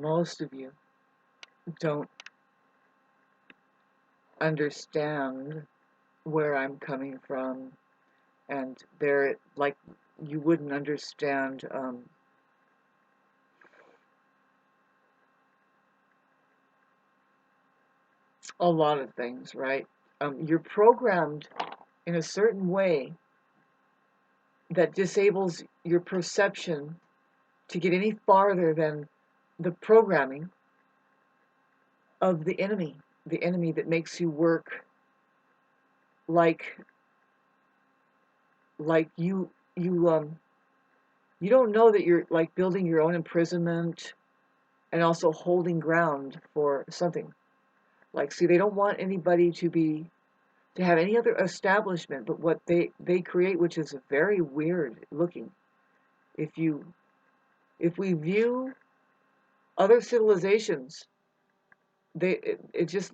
most of you don't understand where I'm coming from, and they're like, you wouldn't understand a lot of things, right? You're programmed in a certain way that disables your perception to get any farther than the programming of the enemy that makes you work like like you don't know that you're like building your own imprisonment and also holding ground for something. Like, see, they don't want anybody to have any other establishment but what they create, which is very weird looking. If you if we view other civilizations, it just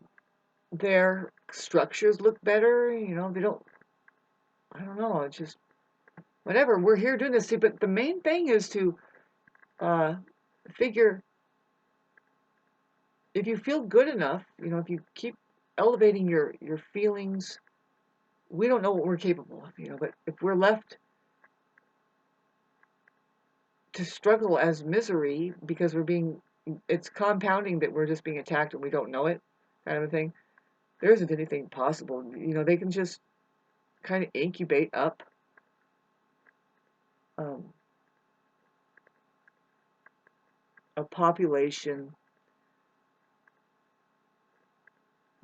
their structures look better. They don't. I don't know. It's just whatever. We're here doing this, see, but the main thing is to uh, figure if you feel good enough. If you keep elevating your feelings, we don't know what we're capable of. But if we're left to struggle as misery because it's compounding that we're just being attacked and we don't know it, kind of a thing. There isn't anything possible. They can just kind of incubate up um, a population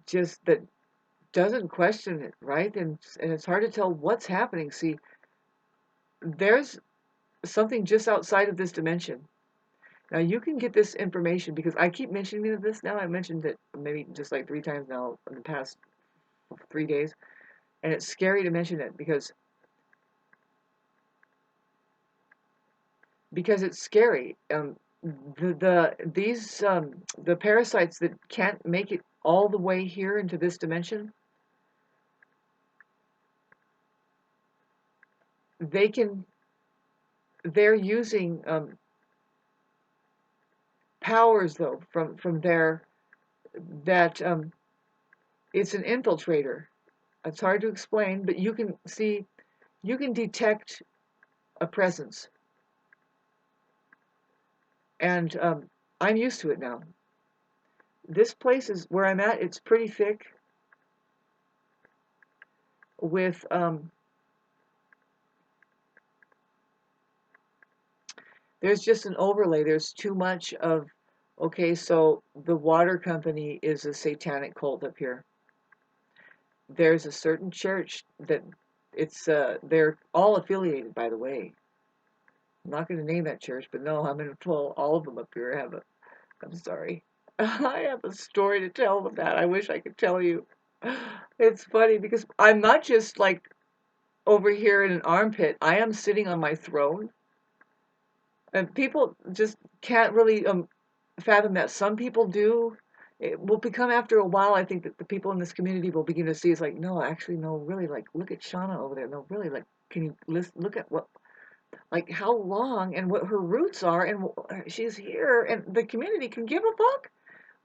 just that doesn't question it, right? And it's hard to tell what's happening. See, there's something just outside of this dimension. Now you can get this information because I keep mentioning this now. I mentioned it maybe just like 3 times now in the past 3 days, and it's scary to mention it because it's scary. The parasites that can't make it all the way here into this dimension, they can they're using powers though from there that it's an infiltrator. It's hard to explain, but you can detect a presence, and I'm used to it now. This place is where I'm at. It's pretty thick with there's just an overlay. There's too much of, okay, so the water company is a satanic cult up here. There's a certain church that they're all affiliated, by the way. I'm not going to name that church, but no, I'm going to pull all of them up here. I'm sorry. I have a story to tell them that. I wish I could tell you. It's funny because I'm not just like over here in an armpit. I am sitting on my throne. And people just can't really fathom that. Some people do. It will become after a while, I think that the people in this community will begin to see it's like, no, actually, no, really, like, look at Shauna over there. No, really, like, can you look at what, like, how long and what her roots are, and she's here, and the community can give a fuck?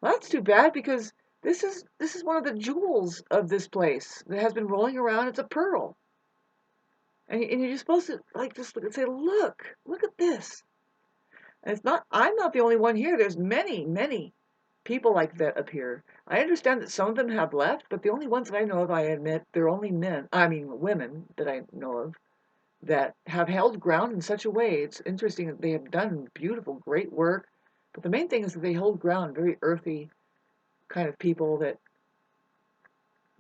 Well, that's too bad because this is one of the jewels of this place that has been rolling around. It's a pearl. And you're just supposed to, like, just look and say, look at this. And I'm not the only one here. There's many, many people like that up here. I understand that some of them have left, but the only ones that I know of, I admit, they're only women that I know of that have held ground in such a way. It's interesting that they have done beautiful, great work. But the main thing is that they hold ground, very earthy kind of people that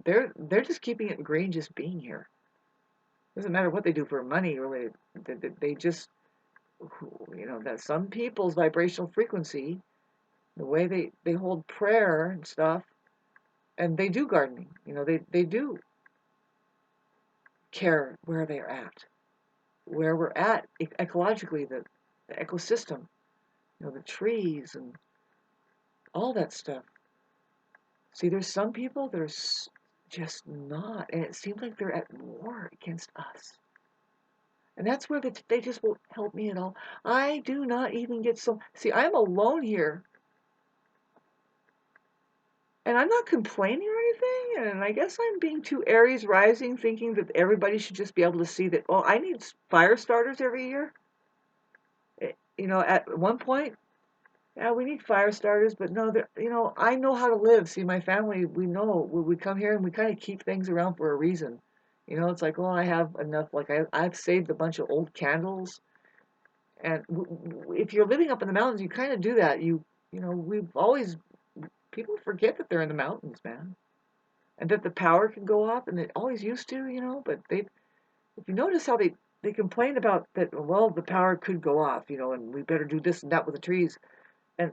they're just keeping it green just being here. Doesn't matter what they do for money, really. They just, that some people's vibrational frequency, the way they hold prayer and stuff, and they do gardening. They do care where they're at, where we're at ecologically, the ecosystem, the trees and all that stuff. See, there's some people that are just not, and it seems like they're at war against us. And that's where they just won't help me at all. I do not even get some. See, I'm alone here And I'm not complaining or anything, and I guess I'm being too Aries rising, thinking that everybody should just be able to see that, oh, I need fire starters every year. You know, at one point, yeah, we need fire starters, but no, you know, I know how to live. See, my family, we know, we come here and we kind of keep things around for a reason. You know, it's like, oh, I have enough, like I've saved a bunch of old candles. And if you're living up in the mountains, you kind of do that. You know, people forget that they're in the mountains, man. And that the power can go off, and it always used to, you know, but if you notice how they complain about that, well, the power could go off, you know, and we better do this and that with the trees. And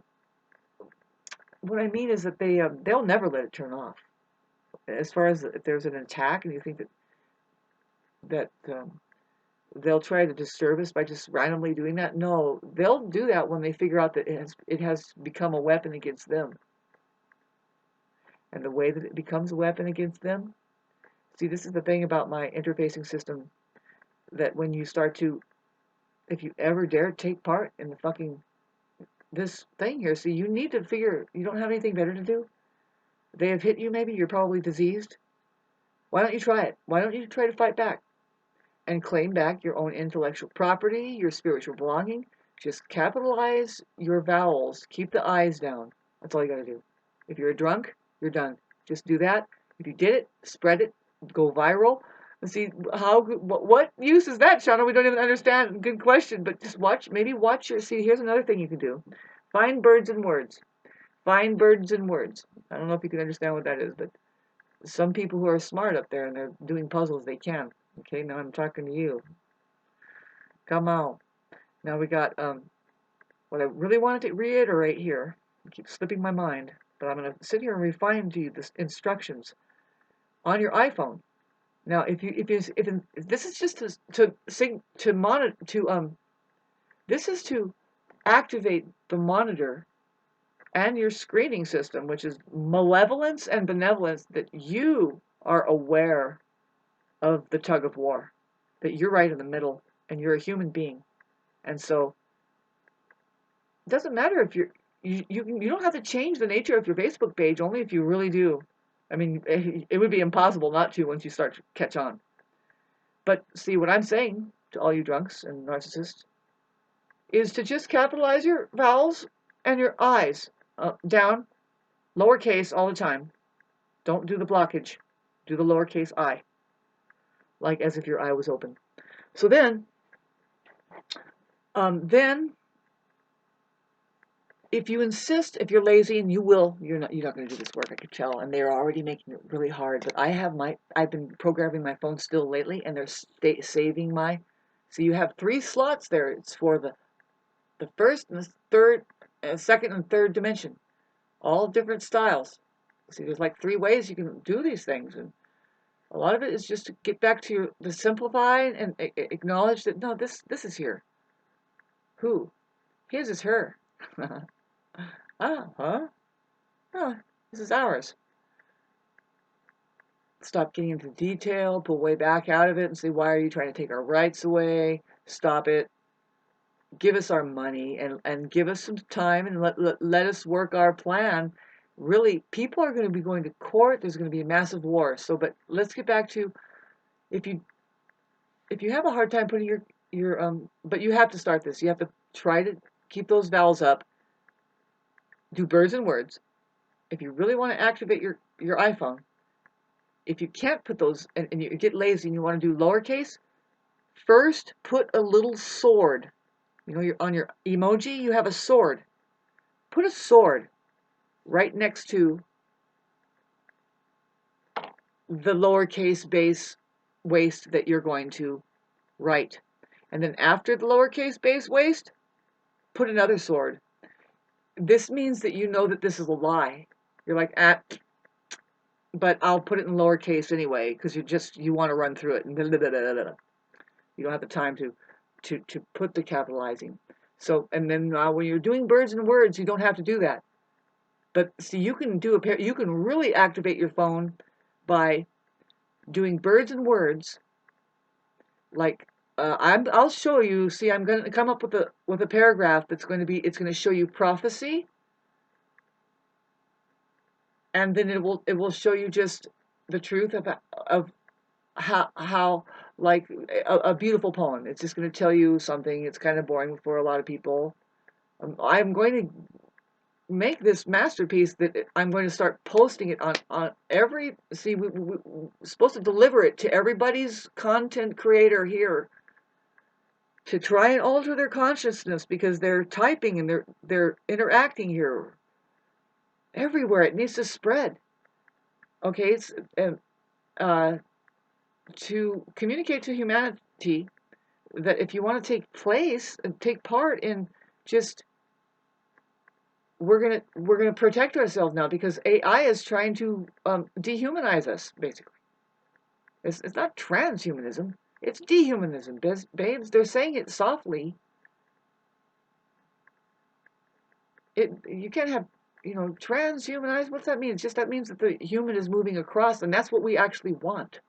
what I mean is that they'll never let it turn off. As far as if there's an attack and you think that they'll try to disturb us by just randomly doing that, no, they'll do that when they figure out that it has become a weapon against them. And the way that it becomes a weapon against them, see, this is the thing about my interfacing system, that when you start to, if you ever dare take part in the fucking this thing here, see, you need to figure, you don't have anything better to do. They have hit you, maybe you're probably diseased. Why don't you try it? Why don't you try to fight back and claim back your own intellectual property, your spiritual belonging? Just capitalize your vowels. Keep the I's down. That's all you gotta do. If you're a drunk, you're done. Just do that. If you did it, spread it, go viral. And see what use is that, Shauna? We don't even understand. Good question, but just watch. Maybe watch your. See, here's another thing you can do. Find birds and words. Find birds and words. I don't know if you can understand what that is, but some people who are smart up there and they're doing puzzles, they can. Okay, now I'm talking to you. Come on. Now we got what I really wanted to reiterate here. It keeps slipping my mind, but I'm going to sit here and refine to you the instructions on your iPhone. Now, if this is just to monitor this is to activate the monitor and your screening system, which is malevolence and benevolence, that you are aware of the tug of war, that you're right in the middle and you're a human being. And so it doesn't matter if you don't have to change the nature of your Facebook page, only if you really do. I mean, it would be impossible not to once you start to catch on. But see, what I'm saying to all you drunks and narcissists is to just capitalize your vowels and your I's down, lowercase all the time. Don't do the blockage. Do the lowercase I, like as if your eye was open. So then if you insist, if you're lazy, and you're not going to do this work, I could tell, and they're already making it really hard. But I've been programming my phone still lately, and they're saving my. So you have 3 slots there. It's for the first and the third, second and third dimension, all different styles. See, there's like 3 ways you can do these things, and a lot of it is just to get back to the simplify and acknowledge that no, this is here. Who? His is her. Ah, huh? Oh, this is ours. Stop getting into detail, pull way back out of it and say, why are you trying to take our rights away? Stop it. Give us our money and give us some time and let us work our plan. Really, people are going to be going to court. There's going to be a massive war. So, but let's get back to, if you have a hard time putting but you have to start this. You have to try to keep those vowels up. Do birds and words. If you really want to activate your iPhone, if you can't put those, and you get lazy and you want to do lowercase, first put a little sword. You know, on your emoji, you have a sword. Put a sword right next to the lowercase base waist that you're going to write. And then after the lowercase base waist, put another sword. This means that you know that this is a lie. You're like, but I'll put it in lowercase anyway because you want to run through it, and you don't have the time to put the capitalizing. So, and then when you're doing birds and words, you don't have to do that. But see, you can really activate your phone by doing birds and words. Like I'll show you. See, I'm going to come up with a paragraph that's going to be. It's going to show you prophecy, and then it will show you just the truth of how like a beautiful poem. It's just going to tell you something. It's kind of boring for a lot of people. I'm going to make this masterpiece that I'm going to start posting it on every. See, we're supposed to deliver it to everybody's content creator here to try and alter their consciousness because they're typing and they're interacting here everywhere. It needs to spread. Okay, it's uh, to communicate to humanity that if you want to take part in just we're gonna protect ourselves now because AI is trying to dehumanize us basically. It's not transhumanism, it's dehumanism, babes. They're saying it softly. You can't have transhumanize. What's that mean? It's just that means that the human is moving across, and that's what we actually want.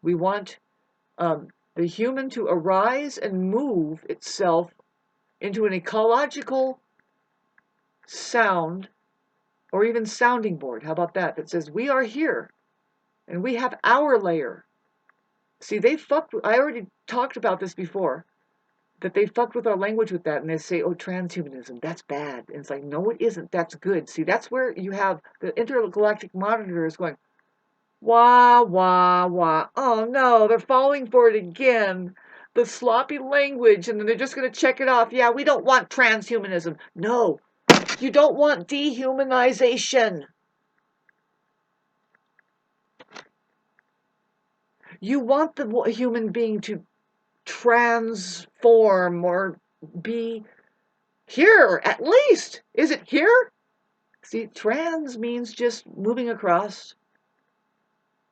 We want the human to arise and move itself into an ecological sound or even sounding board. How about that? That says we are here and we have our layer. See, they fucked. I already talked about this before. That they fucked with our language with that, and they say, "Oh, transhumanism, that's bad." And it's like, no, it isn't. That's good. See, that's where you have the intergalactic monitors going, wah wah wah. Oh no, they're falling for it again. The sloppy language, and then they're just going to check it off. Yeah, we don't want transhumanism. No, you don't want dehumanization. You want the human being to transform or be here, at least. Is it here? See, trans means just moving across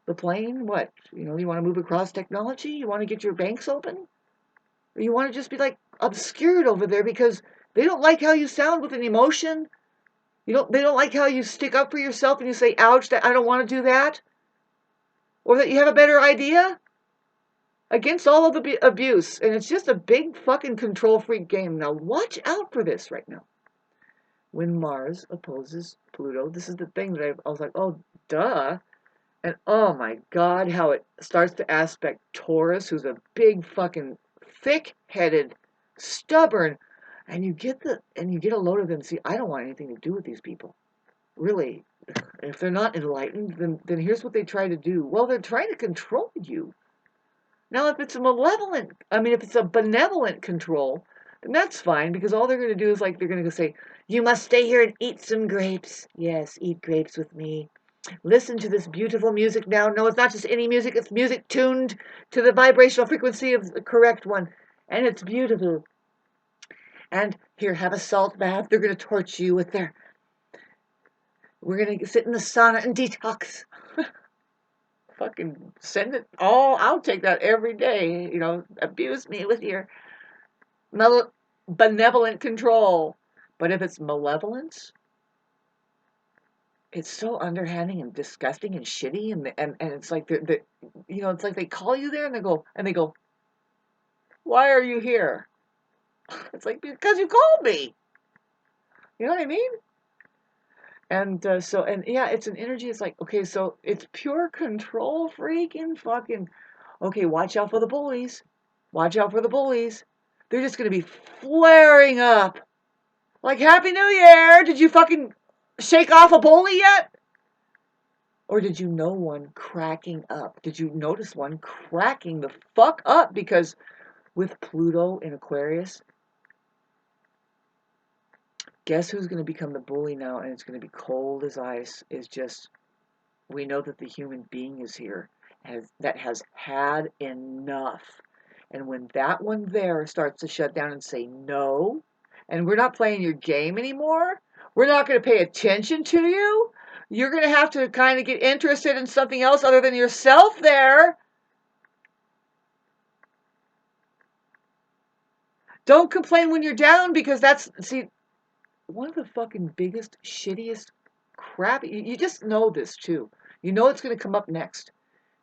the plane. What? You want to move across technology? You want to get your banks open? Or you want to just be like obscured over there because they don't like how you sound with an emotion? They don't like how you stick up for yourself and you say, ouch, that I don't want to do that? Or that you have a better idea? Against all of the abuse. And it's just a big fucking control freak game. Now watch out for this right now. When Mars opposes Pluto, this is the thing that I was like, oh, duh. And oh my God, how it starts to aspect Taurus, who's a big fucking thick-headed, stubborn, and you get a load of them. See, I don't want anything to do with these people. Really. If they're not enlightened, then here's what they try to do. Well, they're trying to control you. Now, if it's a benevolent control, then that's fine because all they're going to do is like they're going to say, "You must stay here and eat some grapes." Yes, eat grapes with me. Listen to this beautiful music now. No, it's not just any music, it's music tuned to the vibrational frequency of the correct one. And it's beautiful. And here, have a salt bath. They're going to torture you with their. We're going to sit in the sauna and detox. Fucking send it all. I'll take that every day. Abuse me with your benevolent control. But if it's malevolence, it's so underhanding and disgusting and shitty, and it's like it's like they call you there and they go, why are you here? It's like, because you called me. You know what I mean? And yeah, it's an energy. It's like, okay, so it's pure control freaking fucking. Okay, watch out for the bullies. Watch out for the bullies. They're just gonna be flaring up. Like, Happy New Year! Did you fucking shake off a bully yet? Or did you know one cracking up? Did you notice one cracking the fuck up? Because with Pluto in Aquarius, guess who's going to become the bully now? And it's going to be cold as ice. Is just, we know that the human being is here that has had enough. And when that one there starts to shut down and say no, and we're not playing your game anymore, we're not going to pay attention to you. You're going to have to kind of get interested in something else other than yourself there. Don't complain when you're down because see, one of the fucking biggest, shittiest crap. You just know this too. You know it's going to come up next.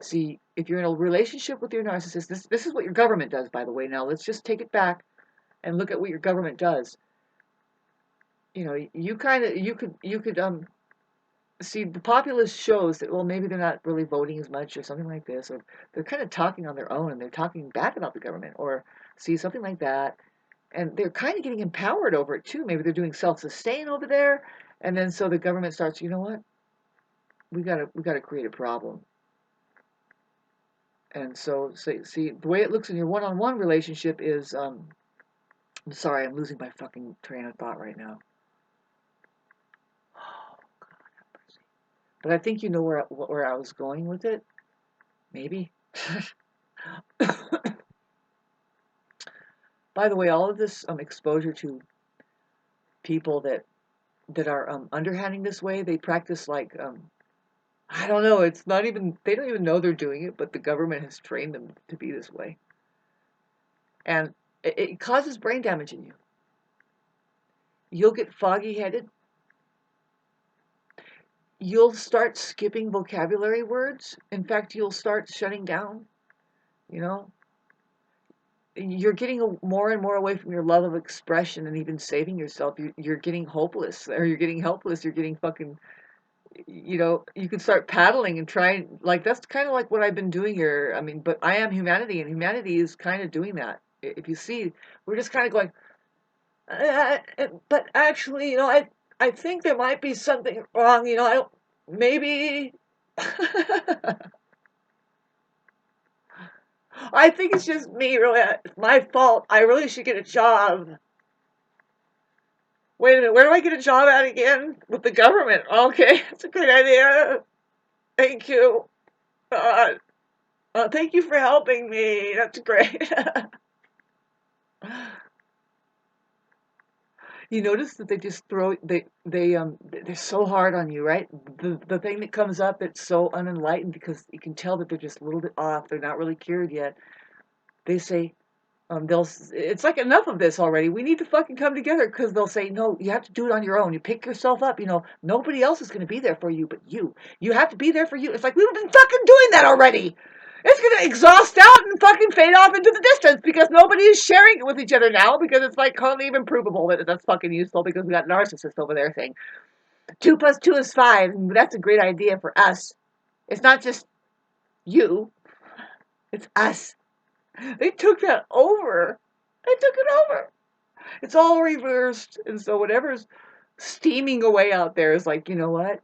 See, if you're in a relationship with your narcissist, this is what your government does, by the way. Now, let's just take it back and look at what your government does. You could see, the populace shows that, well, maybe they're not really voting as much or something like this, or they're kind of talking on their own and they're talking bad about the government, or see something like that. And they're kind of getting empowered over it too. Maybe they're doing self-sustain over there. And then so the government starts, you know what? We gotta create a problem. And so, see, the way it looks in your one-on-one relationship is, I'm sorry, I'm losing my fucking train of thought right now. But I think you know where I was going with it. Maybe. By the way, all of this exposure to people that are underhanding this way, they practice like I don't know. It's not even they don't even know they're doing it, but the government has trained them to be this way, and it causes brain damage in you. You'll get foggy headed. You'll start skipping vocabulary words. In fact, you'll start shutting down. You know, you're getting more and more away from your love of expression and even saving yourself. You're getting hopeless, or you're getting helpless. You're getting fucking, you can start paddling and trying, like, that's kind of like what I've been doing here. I mean, but I am humanity, and humanity is kind of doing that. If you see, we're just kind of going, but actually, I think there might be something wrong. I don't, maybe, I think it's just me, really. It's my fault. I really should get a job. Wait a minute, where do I get a job at again? With the government. Okay, that's a great idea. Thank you. Uh, thank you for helping me. That's great. You notice that they just they're so hard on you, right? The thing that comes up that's so unenlightened because you can tell that they're just a little bit off. They're not really cured yet. They say, it's like, enough of this already. We need to fucking come together, because they'll say, no, you have to do it on your own. You pick yourself up. Nobody else is going to be there for you but you. You have to be there for you. It's like, we've been fucking doing that already. It's going to exhaust out and fucking fade off into the distance because nobody is sharing it with each other now, because it's like hardly even provable that that's fucking useful, because we got narcissists over there saying 2 + 2 is 5. And that's a great idea for us. It's not just you. It's us. They took that over. They took it over. It's all reversed. And so whatever's steaming away out there is like, you know what?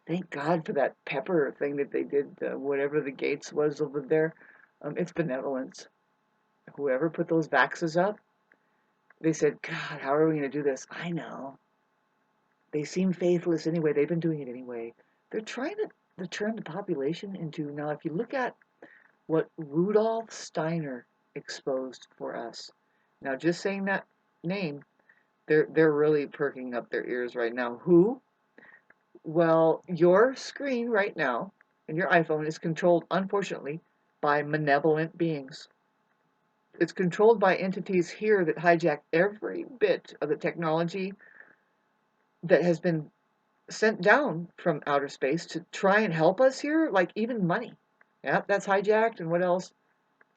Thank God for that pepper thing that they did, whatever the Gates was over there. It's benevolence. Whoever put those vaxes up, they said, God, how are we going to do this? I know. They seem faithless anyway. They've been doing it anyway. They're trying to turn the population into, now, if you look at what Rudolf Steiner exposed for us. Now, just saying that name, they're really perking up their ears right now. Who? Well, your screen right now and your iPhone is controlled, unfortunately, by malevolent beings. It's controlled by entities here that hijack every bit of the technology that has been sent down from outer space to try and help us here, like even money. Yeah, that's hijacked. And what else?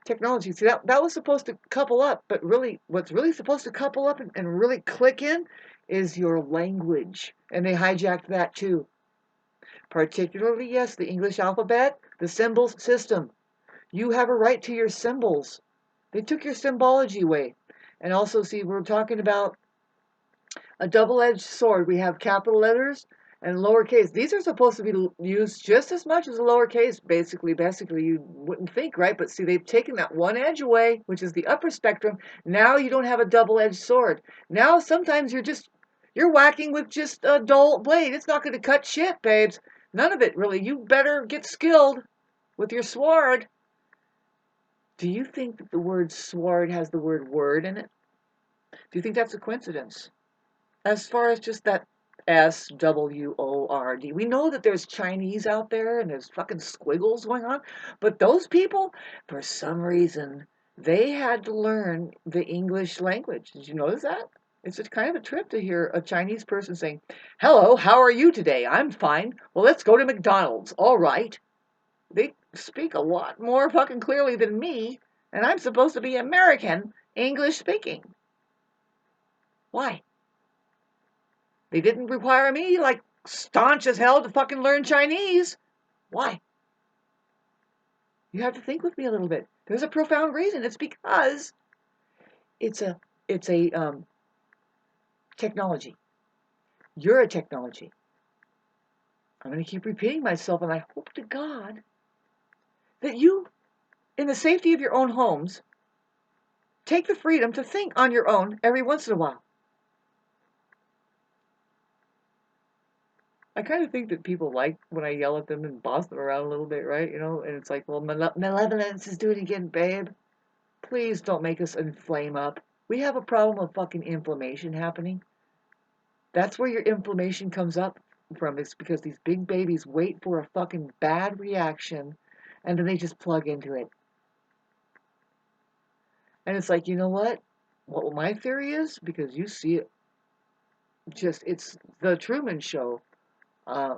Technology. See, that was supposed to couple up, but really, what's really supposed to couple up and really click in is your language. And they hijacked that too. Particularly, yes, the English alphabet, the symbols system. You have a right to your symbols. They took your symbology away. And also, see, we're talking about a double-edged sword. We have capital letters and lowercase. These are supposed to be used just as much as a lowercase, basically. Basically, you wouldn't think, right? But see, they've taken that one edge away, which is the upper spectrum. Now you don't have a double-edged sword. Now sometimes you're whacking with just a dull blade. It's not going to cut shit, babes. None of it, really. You better get skilled with your sword. Do you think that the word sword has the word word in it? Do you think that's a coincidence? As far as just that SWORD, we know that there's Chinese out there and there's fucking squiggles going on, but those people, for some reason, they had to learn the English language. Did you notice that? It's just kind of a trip to hear a Chinese person saying, "Hello, how are you today? I'm fine. Well, let's go to McDonald's." All right. They speak a lot more fucking clearly than me, and I'm supposed to be American English speaking. Why? They didn't require me, like, staunch as hell to fucking learn Chinese. Why? You have to think with me a little bit. There's a profound reason. It's because it's a technology. You're a technology. I'm going to keep repeating myself, and I hope to God that you, in the safety of your own homes, take the freedom to think on your own every once in a while. I kind of think that people like when I yell at them and boss them around a little bit, right? You know, and it's like, well, malevolence is doing it again, babe. Please don't make us inflame up. We have a problem of fucking inflammation happening. That's where your inflammation comes up from. It's because these big babies wait for a fucking bad reaction and then they just plug into it. And it's like, you know what? What my theory is, because you see it, it's the Truman Show.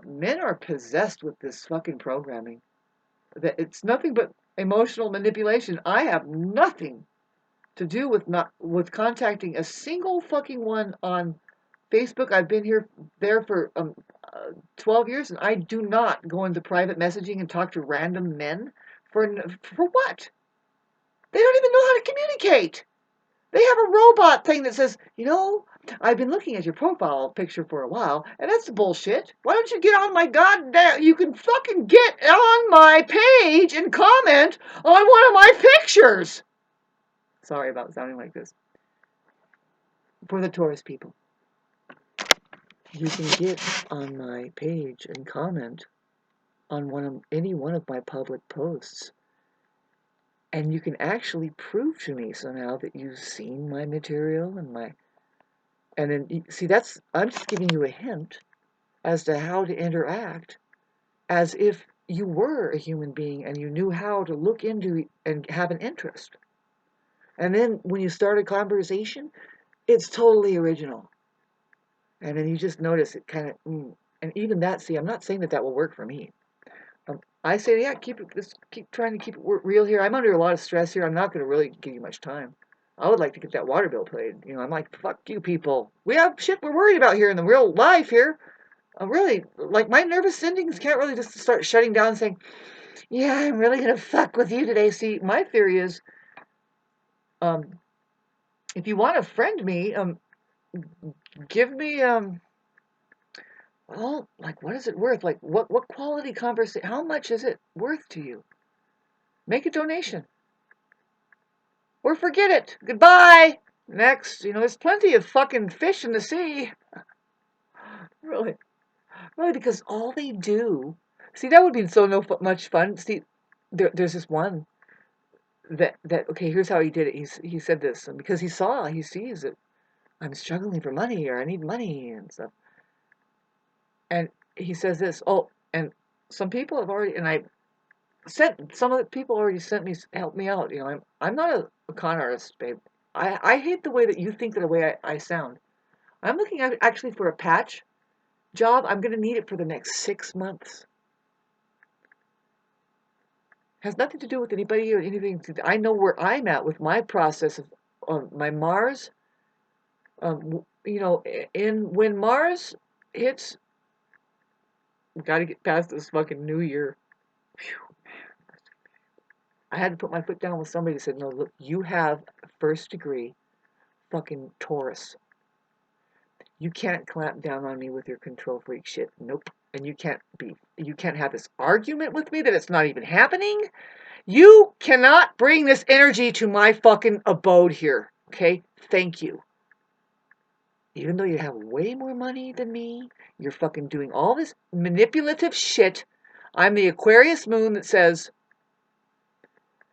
Men are possessed with this fucking programming. That it's nothing but emotional manipulation. I have nothing to do with contacting a single fucking one on Facebook. I've been there for 12 years, and I do not go into private messaging and talk to random men for what? They don't even know how to communicate. They have a robot thing that says, I've been looking at your profile picture for a while, and that's bullshit. Why don't you get on my goddamn... You can fucking get on my page and comment on one of my pictures. Sorry about sounding like this. For the Taurus people. You can get on my page and comment on any one of my public posts. And you can actually prove to me somehow that you've seen my material and then, see, I'm just giving you a hint as to how to interact as if you were a human being and you knew how to look into and have an interest. And then when you start a conversation, it's totally original. And then you just notice it kind of, and even that, see, I'm not saying that will work for me. I say, yeah, keep trying to keep it real here. I'm under a lot of stress here. I'm not going to really give you much time. I would like to get that water bill paid. I'm like, fuck you people. We have shit we're worried about here in the real life here. I'm really, like, my nervous endings can't really just start shutting down and saying, yeah, I'm really going to fuck with you today. See, my theory is, if you want to friend me, give me, well, like, what is it worth? Like, what quality conversation, how much is it worth to you? Make a donation. Or forget it. Goodbye. Next. There's plenty of fucking fish in the sea. Really. Really, because all they do... See, that would be so much fun. See, there's this one that okay, here's how he did it. He said this, and because he sees that I'm struggling for money, or I need money and stuff. And he says this, and some people have already, and some of the people already sent me, help me out. I'm not a con artist, babe. I hate the way that you think, the way I sound. I'm looking at actually for a patch job. I'm going to need it for the next 6 months. Has nothing to do with anybody or anything. I know where I'm at with my process of my Mars. When Mars hits, we got to get past this fucking new year. Whew. I had to put my foot down with somebody who said, no, look, you have first degree fucking Taurus. You can't clamp down on me with your control freak shit. Nope. And you can't have this argument with me that it's not even happening. You cannot bring this energy to my fucking abode here. Okay? Thank you. Even though you have way more money than me, you're fucking doing all this manipulative shit. I'm the Aquarius moon that says,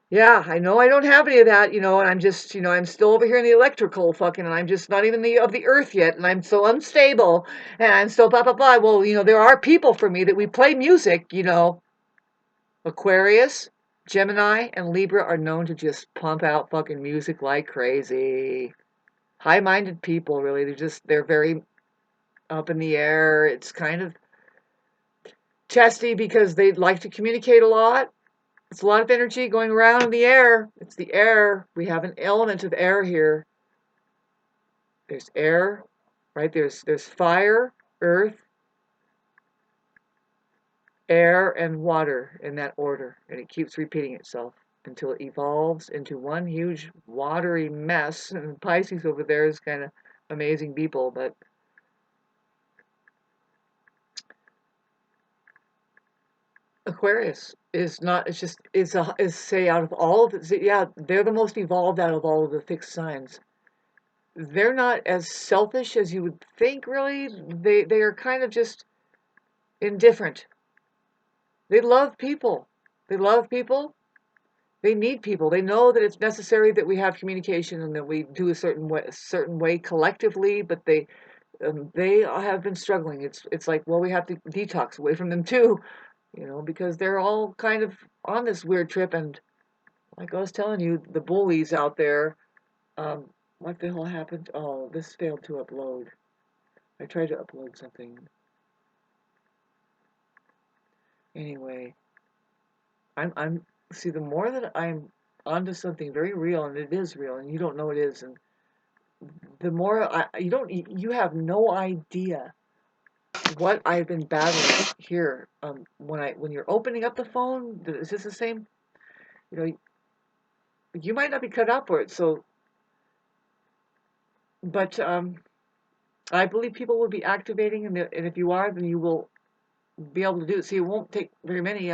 yeah, I know I don't have any of that, and I'm just, I'm still over here in the electrical fucking, and I'm just not even of the earth yet, and I'm so unstable, and I'm so blah, blah, blah. Well, there are people for me that we play music, Aquarius, Gemini, and Libra are known to just pump out fucking music like crazy. High-minded people, really. They're very up in the air. It's kind of testy because they like to communicate a lot. It's a lot of energy going around in the air. It's the air. We have an element of air here. There's air, right? There's fire, earth, air and water in that order, and it keeps repeating itself until it evolves into one huge watery mess. And Pisces over there is kind of amazing people, but Aquarius is not. It's just is say out of all of the, yeah, they're the most evolved out of all of the fixed signs. They're not as selfish as you would think. Really, they are kind of just indifferent. They love people. They love people. They need people. They know that it's necessary that we have communication and that we do a certain way collectively. But they have been struggling. It's like, well, we have to detox away from them too, because they're all kind of on this weird trip. And like I was telling you, the bullies out there. Um, what the hell happened? Oh, this failed to upload. I tried to upload something. Anyway, I'm see, the more that I'm onto something very real, and it is real, and you don't know it is, and the more you have no idea what I've been battling here. When you're opening up the phone, is this the same? You know, you might not be cut out for it. So, but I believe people will be activating, and if you are, then you will be able to do it. See, it won't take very many.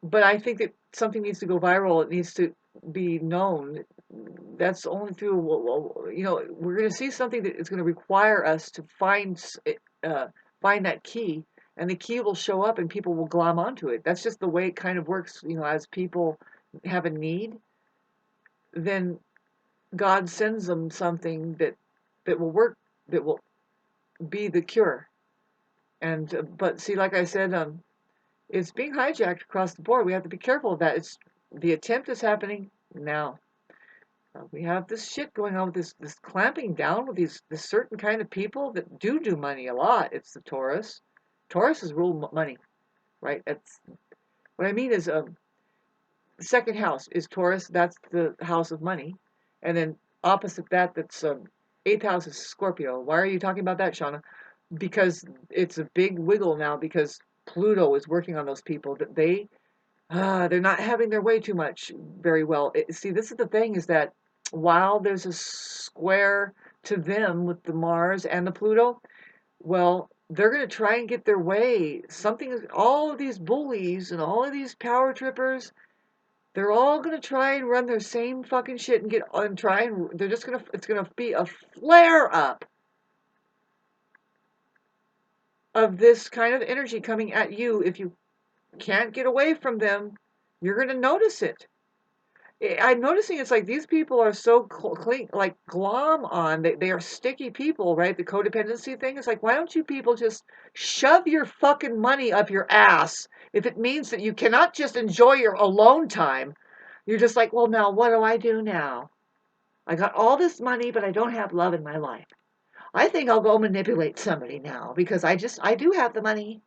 But I think that something needs to go viral. It needs to be known. That's only through, we're going to see something that is going to require us to find that key, and the key will show up, and people will glom onto it. That's just the way it kind of works. As people have a need, then God sends them something that will work, that will be the cure. And but see, like I said, it's being hijacked across the board. We have to be careful of that. The attempt is happening now. We have this shit going on with this clamping down with this certain kind of people that do money a lot. It's the Taurus. Taurus is rule money, right? That's what I mean is the second house is Taurus. That's the house of money, and then opposite that, that's eighth house is Scorpio. Why are you talking about that, Shauna? Because it's a big wiggle now because Pluto is working on those people that they're not having their way too much very well. See, this is the thing, is that while there's a square to them with the Mars and the Pluto, well, they're going to try and get their way. All of these bullies and all of these power trippers, they're all going to try and run their same fucking shit they're just going to, it's going to be a flare up of this kind of energy coming at you. If you can't get away from them, you're going to notice it. I'm noticing it's like these people are so clean, like glom on. They are sticky people, right? The codependency thing is like, why don't you people just shove your fucking money up your ass if it means that you cannot just enjoy your alone time? You're just like, well, now what do I do now? I got all this money, but I don't have love in my life. I think I'll go manipulate somebody now because I do have the money.